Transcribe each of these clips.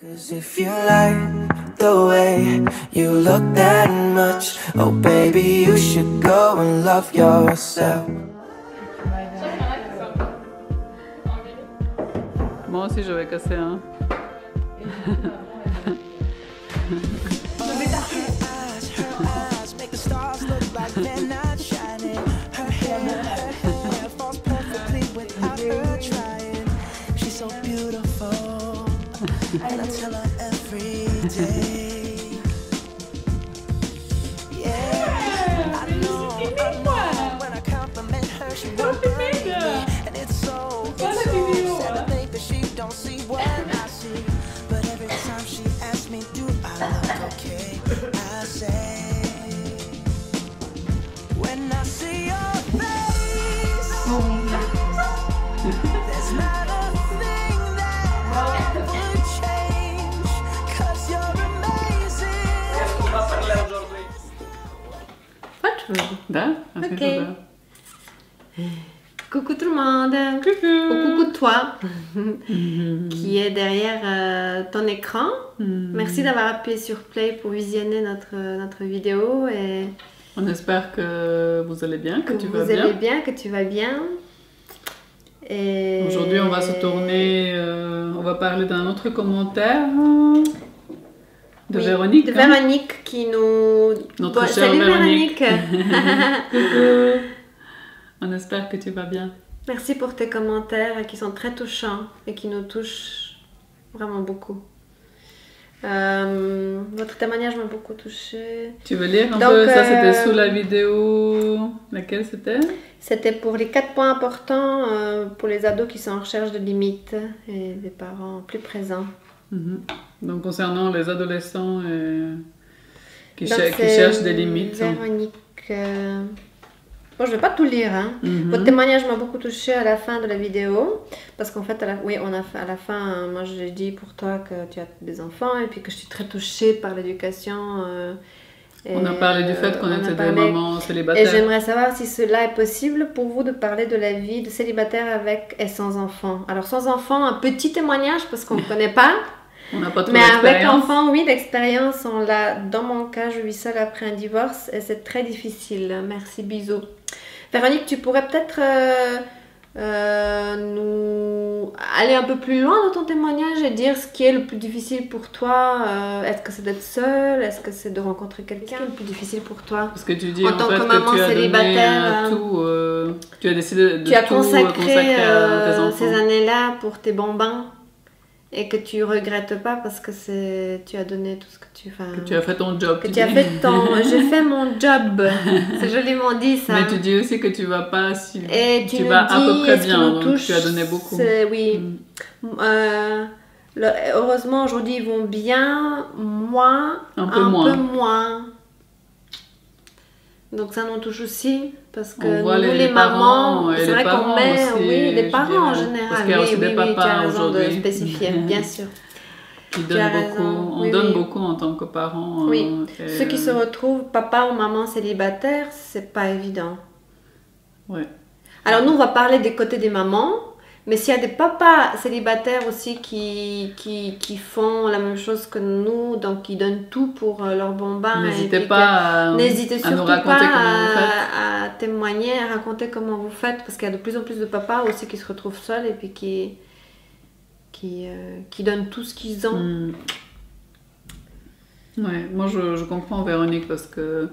'Cause if you like the way you look that much, oh baby, you should go and love yourself. Moi aussi je vais casser un. And I tell her every day. Yeah, I know when I compliment her, she won't believe me. And it's so sad to think that she don't see what I see. But every time she asks me, do I look okay? I say, when I see your face, there's not a thing that would change, 'cause you're amazing. Faccio. Da? Ok. Coucou tout le monde. Coucou. Ou coucou toi qui est derrière ton écran. Merci d'avoir appuyé sur play pour visionner notre vidéo et On espère que vous allez bien, que tu vas vous bien. allez bien, que tu vas bien. Et Aujourd'hui on va se tourner, on va parler d'un autre commentaire de Oui, Véronique. de hein. Véronique qui nous... Notre Bon, chère salut Véronique. Véronique. On espère que tu vas bien. Merci pour tes commentaires qui sont très touchants et qui nous touchent vraiment beaucoup. Votre témoignage m'a beaucoup touchée. Tu veux lire un Donc, peu? Ça c'était sous la vidéo. Laquelle c'était? C'était pour les 4 points importants pour les ados qui sont en recherche de limites et des parents plus présents. Donc concernant les adolescents qui Donc, qui c'est cherchent des limites. Véronique. Bon, je ne vais pas tout lire. Hein. Mhm. Votre témoignage m'a beaucoup touchée à la fin de la vidéo. Parce qu'en fait, oui, on a fait à la fin, moi j'ai dit pour toi que tu as des enfants et puis que je suis très touchée par l'éducation. On a parlé du fait qu'on on a était des parlé- mamans Et célibataires. j'aimerais savoir si cela est possible pour vous de parler de la vie de célibataire avec et sans enfants. Alors sans enfants, un petit témoignage parce qu'on ne connaît pas. On n'a pas trop Mais avec d'expérience. enfant, oui, l'expérience, on l'a. Dans mon cas, je vis seule après un divorce et c'est très difficile. Merci, bisous. Véronique, tu pourrais peut-être nous aller un peu plus loin dans ton témoignage et dire ce qui est le plus difficile pour toi. Est-ce que c'est d'être seule? Est-ce que c'est de rencontrer quelqu'un? Qu'est-ce qui est le plus difficile pour toi? Parce que tu dis En en tant fait que que maman tu as donné célibataire, tout, tu as décidé de Tu as tout consacré à tes enfants. ces années-là pour tes bambins et que tu regrettes pas parce que tu as donné tout ce que tu... Que tu as fait ton job. Que tu as fait j'ai fait mon job. C'est joliment dit ça. Mais tu dis aussi que tu vas pas si Et tu nous vas à peu dis, près ce qui bien, nous donc touche, tu as donné beaucoup. Oui. Heureusement aujourd'hui ils vont bien, moi Un peu moins. moins. Donc ça nous touche aussi parce que On voit nous les parents mamans, et c'est les vrai qu'on parents met, aussi, oui, les je parents en dirais. général, Parce qu'il y a aussi des tu papas as raison de aujourd'hui. spécifier, bien sûr. Qui Tu donnent as beaucoup. raison, On oui, donne oui. beaucoup en tant que parents. Oui, et- ceux qui se retrouvent papa ou maman célibataire, c'est pas évident. Ouais. Alors nous, on va parler des côtés des mamans, mais s'il y a des papas célibataires aussi qui font la même chose que nous, donc qui donnent tout pour leur bambin. N'hésitez et puis pas n'hésitez à nous surtout raconter pas comment vous faites. à témoigner, à raconter comment vous faites, parce qu'il y a de plus en plus de papas aussi qui se retrouvent seuls et puis qui donnent tout ce qu'ils ont. Ouais, moi je comprends Véronique parce que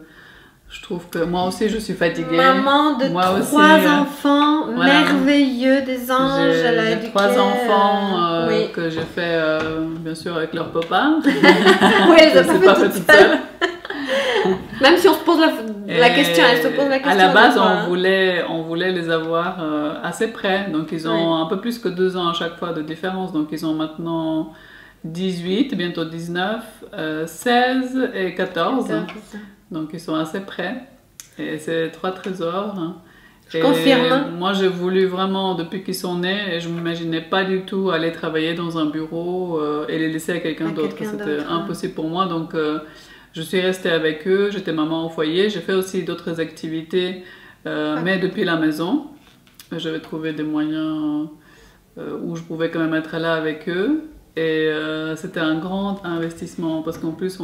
je trouve que moi aussi je suis fatiguée. Maman de Moi aussi, 3 enfants voilà. merveilleux, des anges, elle a J'ai éduqué, 3 enfants oui. que j'ai fait bien sûr avec leur papa. Oui, elle Je les a sais pas fait toute seule. Même si on se pose la Et question, elle se pose la question. à la base, des fois, on voulait les avoir assez près. Donc, ils ont un peu plus que 2 ans à chaque fois de différence. Donc, ils ont maintenant 18, bientôt 19, 16 et 14. Donc, ils sont assez près. Et c'est 3 trésors. Je confirme. Moi, j'ai voulu vraiment, depuis qu'ils sont nés, et je ne m'imaginais pas du tout aller travailler dans un bureau et les laisser à quelqu'un d'autre. C'était impossible pour moi. Donc, je suis restée avec eux, j'étais maman au foyer, j'ai fait aussi d'autres activités, mais depuis la maison. J'avais trouvé des moyens où je pouvais quand même être là avec eux. Et c'était un grand investissement parce qu'en plus,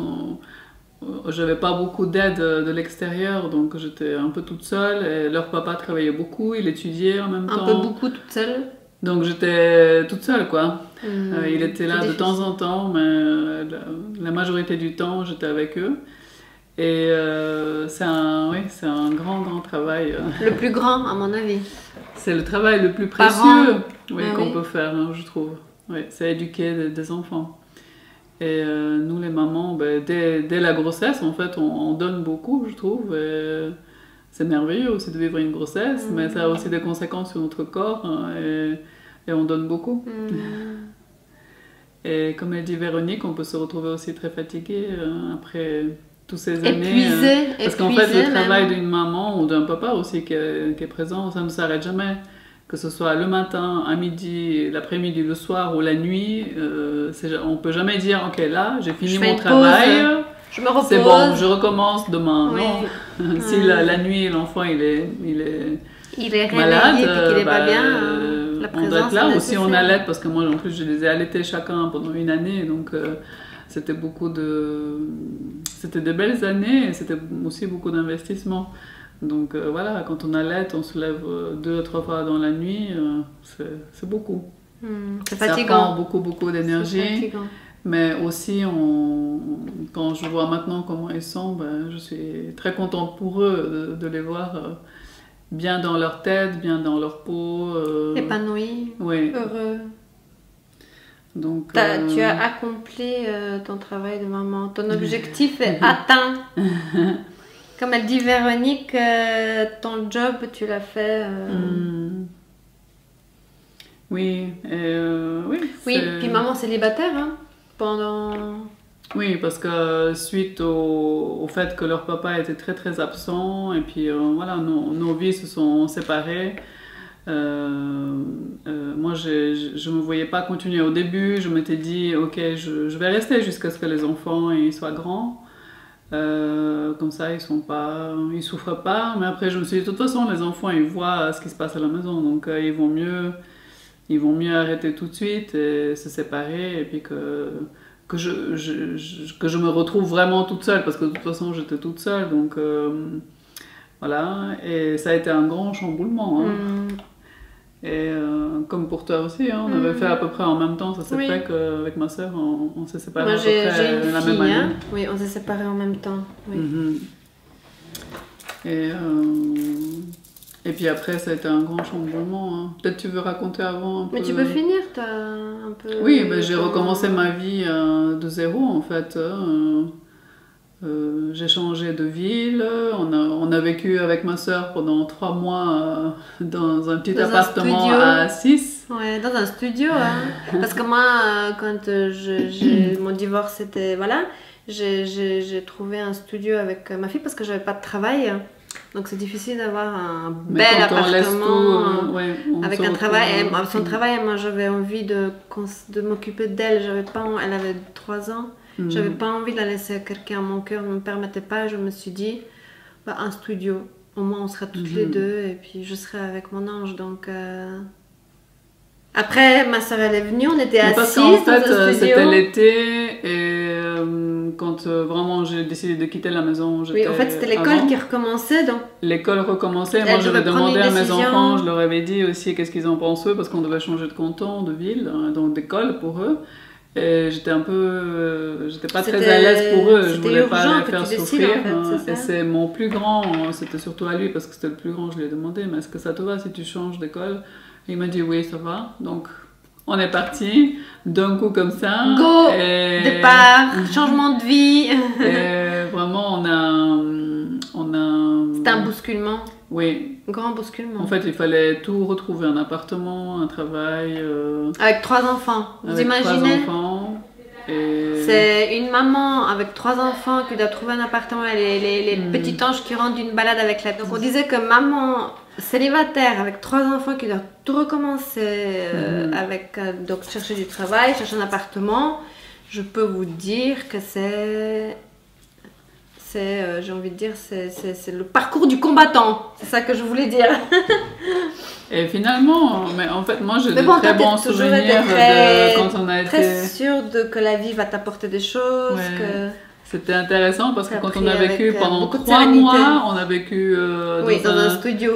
j'avais pas beaucoup d'aide de l'extérieur, donc j'étais un peu toute seule. Et leur papa travaillait beaucoup, il étudiait en même temps. Un peu beaucoup toute seule. Donc j'étais toute seule, quoi. Il était là de temps en temps, mais la majorité du temps, j'étais avec eux. Et c'est un grand travail. Le plus grand, à mon avis. C'est le travail le plus Par précieux an. qu'on peut faire, hein, je trouve. Oui, c'est éduquer des enfants. Et nous, les mamans, ben, dès la grossesse, en fait, on donne beaucoup, je trouve. Et c'est merveilleux aussi de vivre une grossesse, mais ça a aussi des conséquences sur notre corps, hein, et on donne beaucoup. Et comme elle dit Véronique, on peut se retrouver aussi très fatigué après toutes ces années. Parce qu'en fait, le travail d'une maman ou d'un papa aussi qui est présent, ça ne s'arrête jamais. Que ce soit le matin, à midi, l'après-midi, le soir ou la nuit, on ne peut jamais dire « Ok, là, j'ai fini mon travail, je me repose. C'est bon, je recommence demain. » Oui. Non, si la nuit, l'enfant il est malade, et qu'il n'est pas bien, la on doit être là. Ou si on allait, parce que moi, en plus, je les ai allaités chacun pendant une année, donc c'était des belles années et c'était aussi beaucoup d'investissement. Donc voilà, quand on allait, on se lève 2 ou 3 fois dans la nuit, c'est beaucoup. C'est fatigant. Ça prend beaucoup d'énergie. Mais aussi, quand je vois maintenant comment ils sont, ben, je suis très contente pour eux de les voir bien dans leur tête, bien dans leur peau. Épanouis, oui. Heureux. Donc, tu as accompli ton travail de maman. Ton objectif est atteint. Comme elle dit Véronique, ton job, tu l'as fait. Oui, oui. Oui, puis maman célibataire, hein, pendant... Oui, parce que suite au fait que leur papa était très très absent, et puis voilà, nos vies se sont séparées. Moi, je me voyais pas continuer au début. Je m'étais dit, ok, je vais rester jusqu'à ce que les enfants ils soient grands. Comme ça, ils souffrent pas. Mais après, je me suis dit, de toute façon, les enfants, ils voient ce qui se passe à la maison, donc ils vont mieux arrêter tout de suite et se séparer, et puis que je me retrouve vraiment toute seule, parce que de toute façon, j'étais toute seule, donc voilà. Et ça a été un grand chamboulement. Hein. Et comme pour toi aussi, hein, on avait fait à peu près en même temps. Ça s'est fait qu'avec ma soeur, on s'est séparés à peu près la même année. Hein. Oui, on s'est séparés en même temps. Oui. Et puis après, ça a été un grand chamboulement. Hein. Peut-être tu veux raconter avant un peu. Mais tu peux finir, un peu... Oui, ben, j'ai recommencé ma vie de zéro, en fait. J'ai changé de ville, on a vécu avec ma soeur pendant 3 mois dans un petit appartement à 6. Ouais, dans un studio, hein. Parce que moi, quand mon divorce, c'était, voilà, j'ai trouvé un studio avec ma fille parce que j'avais pas de travail. Donc c'est difficile d'avoir un bel appartement avec un travail. Son travail, moi j'avais envie de m'occuper d'elle, elle avait 3 ans. J'avais pas envie de la laisser à quelqu'un, mon cœur ne me permettait pas. Je me suis dit, un studio, au moins on sera toutes les deux et puis je serai avec mon ange. Donc après, ma soeur elle est venue, on était assises dans un studio. C'était l'été et quand vraiment j'ai décidé de quitter la maison, oui, en fait c'était l'école qui recommençait. Donc l'école recommençait, moi j'avais demandé à mes enfants, je leur avais dit aussi qu'est-ce qu'ils en pensaient, parce qu'on devait changer de canton, de ville, donc d'école pour eux. Et j'étais pas très à l'aise pour eux, je voulais pas les faire souffrir. En fait, et c'est mon plus grand, c'était surtout à lui parce que c'était le plus grand, je lui ai demandé, mais est-ce que ça te va si tu changes d'école? Il m'a dit oui, ça va. Donc on est parti d'un coup comme ça. Go, départ, changement de vie. Et vraiment on a... C'était un bousculement. Oui. Un grand bousculement. En fait, il fallait tout retrouver, un appartement, un travail. Avec 3 enfants. Vous imaginez? 3 enfants. Et... C'est une maman avec 3 enfants qui doit trouver un appartement, les petits anges qui rentrent d'une balade avec la... Donc on disait que maman célibataire avec 3 enfants qui doit tout recommencer, donc chercher du travail, chercher un appartement, je peux vous dire que c'est j'ai envie de dire, c'est le parcours du combattant. C'est ça que je voulais dire. Et finalement, mais en fait, moi j'ai de bon, très bons souvenirs de quand on a été... Très sûre que la vie va t'apporter des choses, Ouais. que... C'était intéressant parce que T'as quand pris on a vécu avec, pendant beaucoup de 3 sérénité. mois, on a vécu Oui, dans un studio.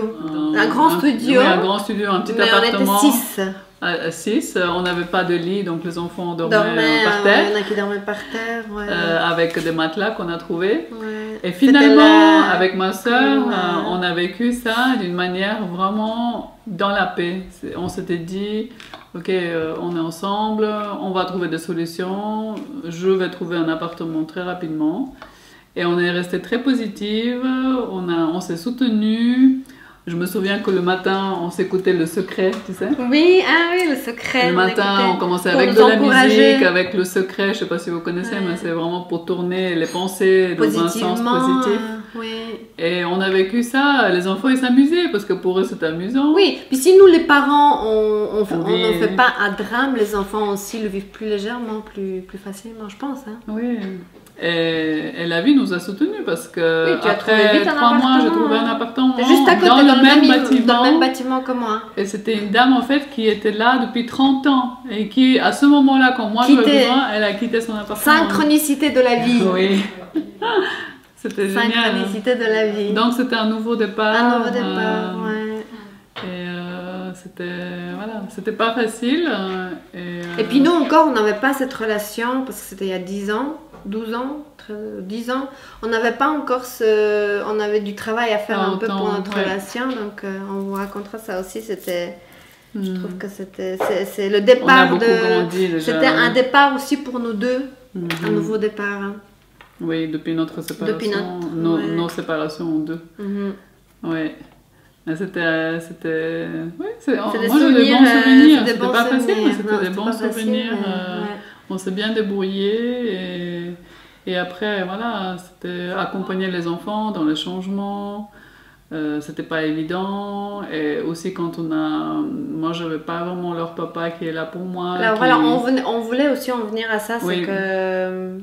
Un grand studio. Oui, un grand studio, un petit Mais appartement. on était 6. À 6, on n'avait pas de lit, donc les enfants dormaient par Il terre, y en a qui dormaient par terre. Ouais. avec des matelas qu'on a trouvés. Ouais. Et finalement, C'était avec ma sœur, Ouais. on a vécu ça d'une manière vraiment dans la paix. On s'était dit, ok, on est ensemble, on va trouver des solutions, je vais trouver un appartement très rapidement. Et on est resté très positive, on s'est soutenus. Je me souviens que le matin, on s'écoutait Le Secret, tu sais. Oui, le secret. Le matin, on commençait pour avec nous de la encourager. musique, avec Le Secret, je ne sais pas si vous connaissez, Ouais. mais c'est vraiment pour tourner les pensées dans un sens positif. Oui. Et on a vécu ça, les enfants ils s'amusaient parce que pour eux c'était amusant. Oui, puis si nous les parents, on Oui. n'en fait pas un drame, les enfants aussi le vivent plus légèrement, plus facilement, je pense. Hein. Oui. Et la vie nous a soutenus parce que Oui, tu as trouvé après vite un 3 mois, j'ai appartement, trouvé un hein. appartement T'es juste à côté, dans le même bâtiment. Que moi. Et c'était une dame en fait qui était là depuis 30 ans et qui, à ce moment-là, quand moi j'avais Quitté. besoin, elle a quitté son appartement. Synchronicité de la vie. Oui. C'était génial. Synchronicité de la vie. Donc c'était un nouveau départ. Un nouveau départ, ouais. Et c'était pas facile. Et puis nous encore, on n'avait pas cette relation, parce que c'était il y a 10 ans, 12 ans, 10 ans. On n'avait pas encore on avait du travail à faire un peu pour notre relation, donc on vous racontera ça aussi, c'était... Je trouve que c'est le départ on a beaucoup grandi déjà. C'était un départ aussi pour nous deux, un nouveau départ. Hein. Oui, depuis notre séparation, nos séparations en deux. Oui. C'était ouais, moi j'ai des bons souvenirs, c'était pas facile, mais c'était des bons souvenirs. On s'est bien débrouillé et après voilà, c'était accompagner les enfants dans les changements. C'était pas évident, et aussi quand moi j'avais pas vraiment leur papa qui est là pour moi. Alors voilà, on voulait aussi en venir à ça, c'est Oui. que...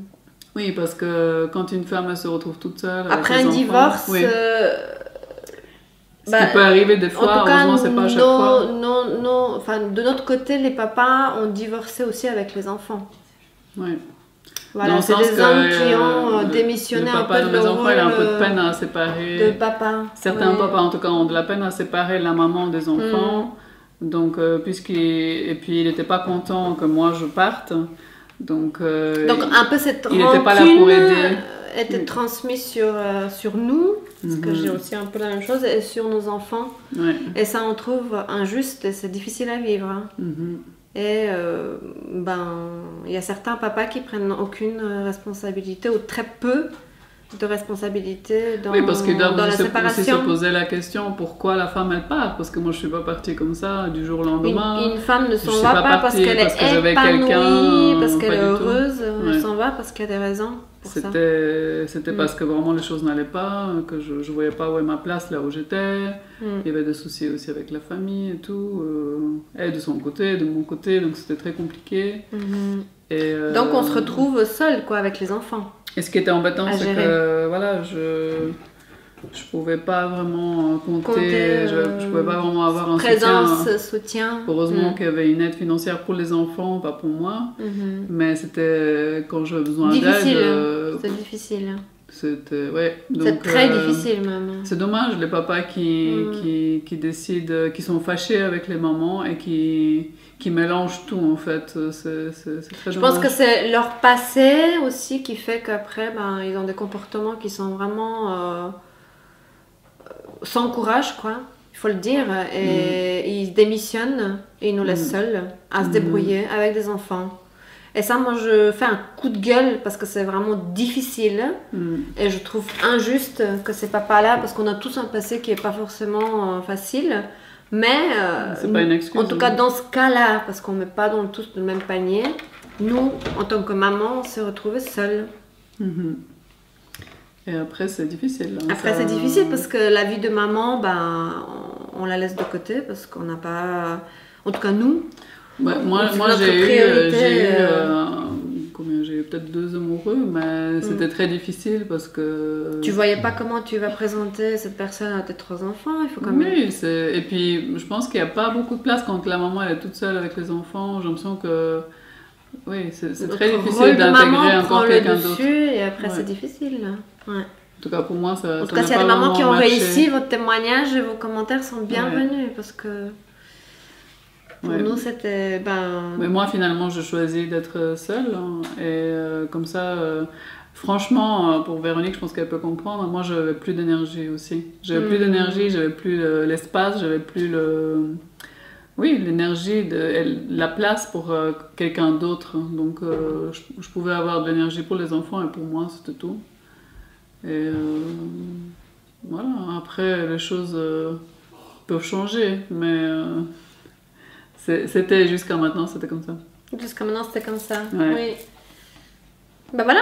Oui, parce que quand une femme elle se retrouve toute seule avec après les un enfants, divorce, oui. Ce qui peut arriver des fois, heureusement c'est pas à chaque fois. Enfin, de notre côté, les papas ont divorcé aussi avec les enfants. Oui. Voilà, c'est des hommes qui ont démissionné un peu de mes leur enfants, il a un peu de rôle peine à séparer. de papa. Certains Ouais. papas, en tout cas, ont de la peine à séparer la maman des enfants. Donc, et puis, il n'était pas content que moi je parte. Donc un peu cette il n'était pas là pour aider. Était transmise sur nous, parce que j'ai aussi un peu la même chose, et sur nos enfants. Ouais. Et ça, on trouve injuste et c'est difficile à vivre. Hein. Et il y a certains papas qui prennent aucune responsabilité ou très peu de responsabilité dans, oui, parce qu'ils doivent dans la aussi séparation. se poser la question pourquoi la femme elle part. Parce que moi je suis pas partie comme ça du jour au lendemain. Une femme ne s'en suis va pas pas parce partie qu'elle parce que est j'avais épanouie, quelqu'un, parce qu'elle pas est du tout. heureuse. Elle Ouais. s'en va parce qu'il y a des raisons pour ça. C'était parce que vraiment les choses n'allaient pas, que je voyais pas où est ma place là où j'étais. Il y avait des soucis aussi avec la famille et tout. Et de son côté, de mon côté, donc c'était très compliqué. Et, donc on se retrouve seul quoi, avec les enfants. Et ce qui était embêtant, c'est gérer. que voilà, je pouvais pas vraiment compter, je pouvais pas vraiment avoir un soutien. Heureusement qu'il y avait une aide financière pour les enfants, pas pour moi. Mais c'était quand j'avais besoin d'aide. C'est difficile. C'était ouais. C'est très difficile même. C'est dommage les papas qui décident, qui sont fâchés avec les mamans et qui mélangent tout en fait. C'est très dommage. Je pense que c'est leur passé aussi qui fait qu'après ils ont des comportements qui sont vraiment sans courage quoi. Il faut le dire. Et ils démissionnent et ils nous laissent seuls à se débrouiller avec des enfants. Et ça, moi, je fais un coup de gueule parce que c'est vraiment difficile. Et je trouve injuste que ces papas-là, parce qu'on a tous un passé qui n'est pas forcément facile. Mais, c'est pas une excuse, en tout cas, dans ce cas-là, parce qu'on ne met pas tous dans le même panier, nous, en tant que maman, on s'est retrouvés seuls. Et après, c'est difficile. Hein, après, c'est difficile parce que la vie de maman, on la laisse de côté parce qu'on n'a pas... En tout cas, nous... Ouais, moi j'ai eu combien j'ai eu peut-être 2 amoureux, mais c'était très difficile parce que... Tu voyais pas comment tu vas présenter cette personne à tes 3 enfants, il faut quand même... Oui, et puis je pense qu'il n'y a pas beaucoup de place quand la maman elle est toute seule avec les enfants. J'ai l'impression que... Oui, c'est très difficile d'intégrer encore quelqu'un d'autre. Et après c'est difficile. Ouais. En tout cas pour moi, ça en tout cas, s'il y a des mamans qui ont réussi, votre témoignage et vos commentaires sont bienvenus parce que... Pour nous, c'était... Mais moi, finalement, je choisis d'être seule. Hein, et comme ça, franchement, pour Véronique, je pense qu'elle peut comprendre. Moi, je n'avais plus d'énergie aussi. J'avais plus d'énergie, j'avais plus l'espace, j'avais plus l'énergie, la place pour quelqu'un d'autre. Donc, je pouvais avoir de l'énergie pour les enfants et pour moi, c'était tout. Et voilà, après, les choses peuvent changer, mais... C'était jusqu'à maintenant, c'était comme ça. Jusqu'à maintenant, c'était comme ça. Ouais. Oui. Ben voilà,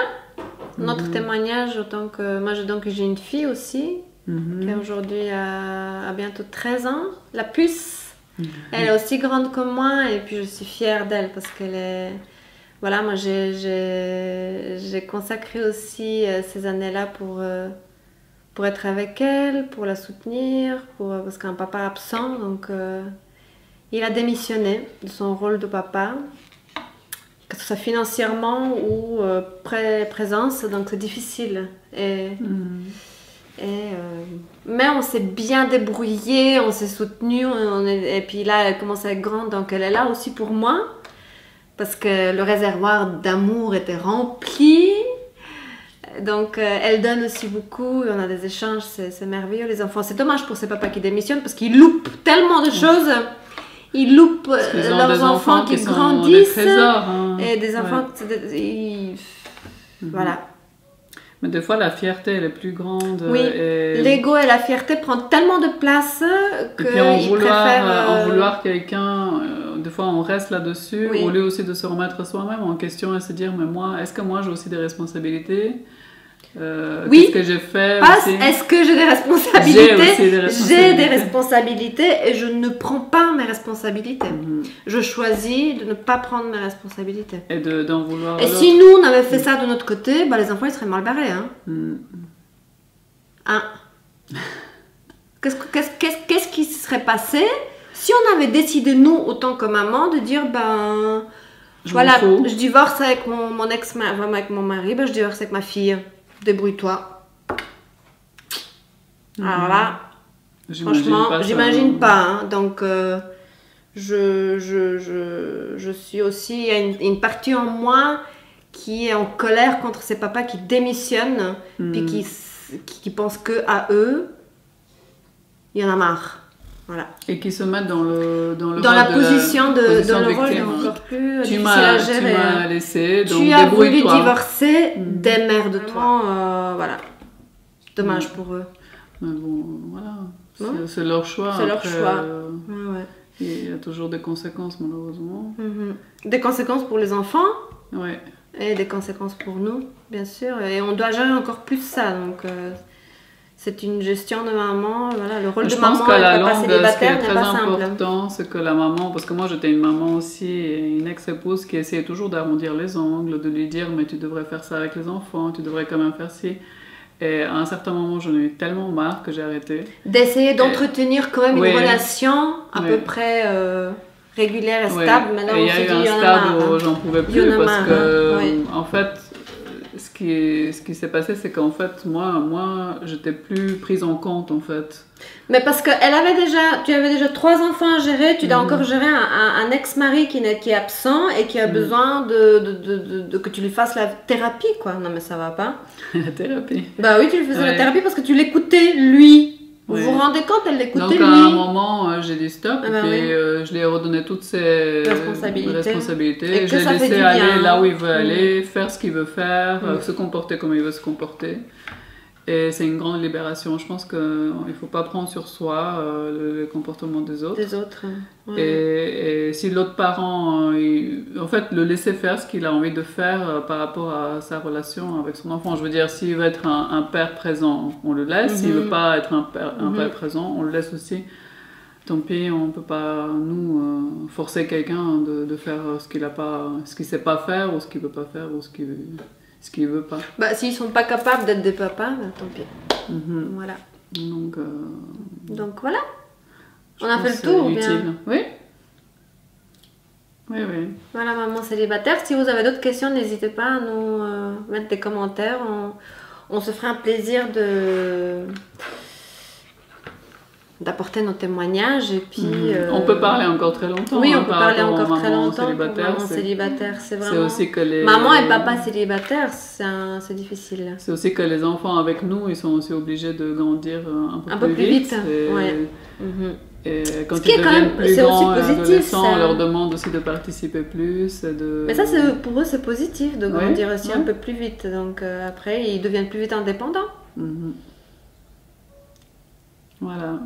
notre témoignage autant que moi, j'ai une fille aussi qui aujourd'hui a bientôt 13 ans, la puce. Elle est aussi grande que moi et puis je suis fière d'elle parce qu'elle est... Voilà, moi j'ai consacré aussi ces années-là pour être avec elle, pour la soutenir, parce qu'un papa absent, donc... Il a démissionné de son rôle de papa, que ce soit financièrement ou présence, donc c'est difficile. Mais on s'est bien débrouillé, on s'est soutenu, et puis là elle commence à être grande, donc elle est là aussi pour moi, parce que le réservoir d'amour était rempli. Donc elle donne aussi beaucoup, on a des échanges, c'est merveilleux les enfants. C'est dommage pour ces papas qui démissionnent parce qu'ils loupent tellement de choses. Ils loupent leurs enfants qui grandissent trésors, hein. Et des enfants voilà. Mais des fois la fierté elle est plus grande. Oui, l'ego et la fierté prennent tellement de place qu'ils préfèrent... en vouloir quelqu'un, des fois on reste là-dessus, au lieu aussi de se remettre soi-même en question et se dire mais moi, est-ce que moi j'ai aussi des responsabilités? Qu'est-ce que j'ai fait aussi? Est-ce que j'ai des responsabilités? J'ai des responsabilités et je ne prends pas mes responsabilités. Je choisis de ne pas prendre mes responsabilités. Et d'en vouloir. Et si nous, on avait fait ça de notre côté, les enfants, ils seraient mal barrés. Qu'est-ce qui se serait passé si on avait décidé, nous, autant que maman, de dire, je divorce avec mon ex-mari, avec mon mari, je divorce avec ma fille. Débrouille-toi. Alors là, franchement, j'imagine pas. Donc, je suis aussi... Il y a une partie en moi qui est en colère contre ces papas qui démissionnent, puis qui pensent que à eux, il y en a marre. Voilà. Et qui se mettent dans la position de le rôle encore plus difficile à gérer. Tu m'as laissé, donc tu as voulu divorcer, démerde-toi. Voilà. Dommage pour eux. Mais bon, voilà. C'est leur choix. C'est leur choix. Il y a toujours des conséquences, malheureusement. Des conséquences pour les enfants. Ouais. Et des conséquences pour nous, bien sûr. Et on doit gérer encore plus ça. Donc, c'est une gestion de maman. Voilà, le rôle de maman et de papa célibataire n'est pas simple. Ce qui est très important, c'est que la maman... Parce que moi, j'étais une maman aussi, et une ex-épouse qui essayait toujours d'arrondir les angles, de lui dire « Mais tu devrais faire ça avec les enfants, tu devrais quand même faire ci. » Et à un certain moment, j'en ai eu tellement marre que j'ai arrêté. D'essayer d'entretenir quand même une relation à peu près régulière et stable. Mais là, il y a eu un stade où j'en pouvais plus parce que, en fait, ce qui s'est passé, c'est qu'en fait, moi, j'étais plus prise en compte, en fait. Mais parce que tu avais déjà 3 enfants à gérer, tu dois encore gérer un ex-mari qui est absent et qui a besoin de que tu lui fasses la thérapie, quoi. Non, mais ça va pas. La thérapie. Bah oui, tu lui faisais la thérapie parce que tu l'écoutais, lui. Vous vous rendez compte, elle l'écoutait, lui. Donc, à un moment, j'ai dit stop, et puis je lui ai redonné toutes ses responsabilités. Je l'ai laissé aller là où il veut aller, faire ce qu'il veut faire, se comporter comme il veut se comporter. Et c'est une grande libération. Je pense qu'il ne faut pas prendre sur soi le comportement des autres. Et si l'autre parent, en fait, le laisser faire ce qu'il a envie de faire par rapport à sa relation avec son enfant. Je veux dire, s'il veut être un père présent, on le laisse. S'il ne veut pas être un père présent, on le laisse aussi. Tant pis, on peut pas, nous, forcer quelqu'un de faire ce qu'il sait pas faire, ou ce qu'il veut pas faire, ou ce qu'il veut pas. Bah, s'ils sont pas capables d'être des papas, bah, tant pis. Voilà. Donc voilà. On a fait le tour, bien. Utile. Oui. Oui. Voilà, maman célibataire. Si vous avez d'autres questions, n'hésitez pas à nous mettre des commentaires. On se ferait un plaisir d'apporter nos témoignages et puis on peut parler encore très longtemps. Oui, on peut parler encore très maman longtemps. Célibataire, Maman célibataire, c'est vraiment. Aussi que les maman et papa célibataire, c'est difficile. C'est aussi que les enfants avec nous, ils sont aussi obligés de grandir un peu plus vite. Et quand ils deviennent plus grands et adolescents, on leur demande aussi de participer plus. Mais ça, pour eux, c'est positif de grandir aussi un peu plus vite. Donc après, ils deviennent plus vite indépendants. Voilà.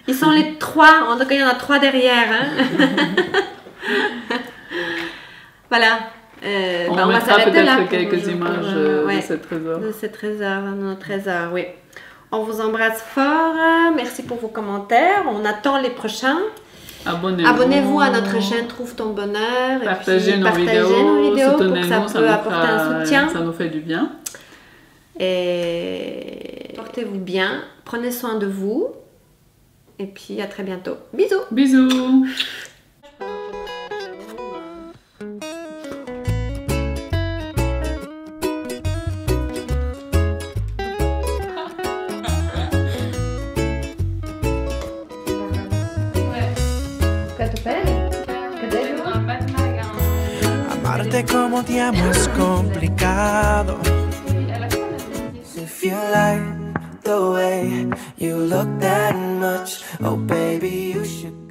Ils sont les 3, en tout cas il y en a 3 derrière. Hein. Voilà. On va s'arrêter là. Quelques images de ce trésor. De ce trésor, notre trésor, oui. On vous embrasse fort. Merci pour vos commentaires. On attend les prochains. Abonnez-vous à notre chaîne Trouve ton bonheur. Partagez nos vidéos pour que ça peut apporter un soutien. Ça nous fait du bien. Et portez-vous bien, prenez soin de vous, et puis à très bientôt. Bisous. Bisous. Amarte como te amo es complicado. If you like the way you look that much, oh baby, you should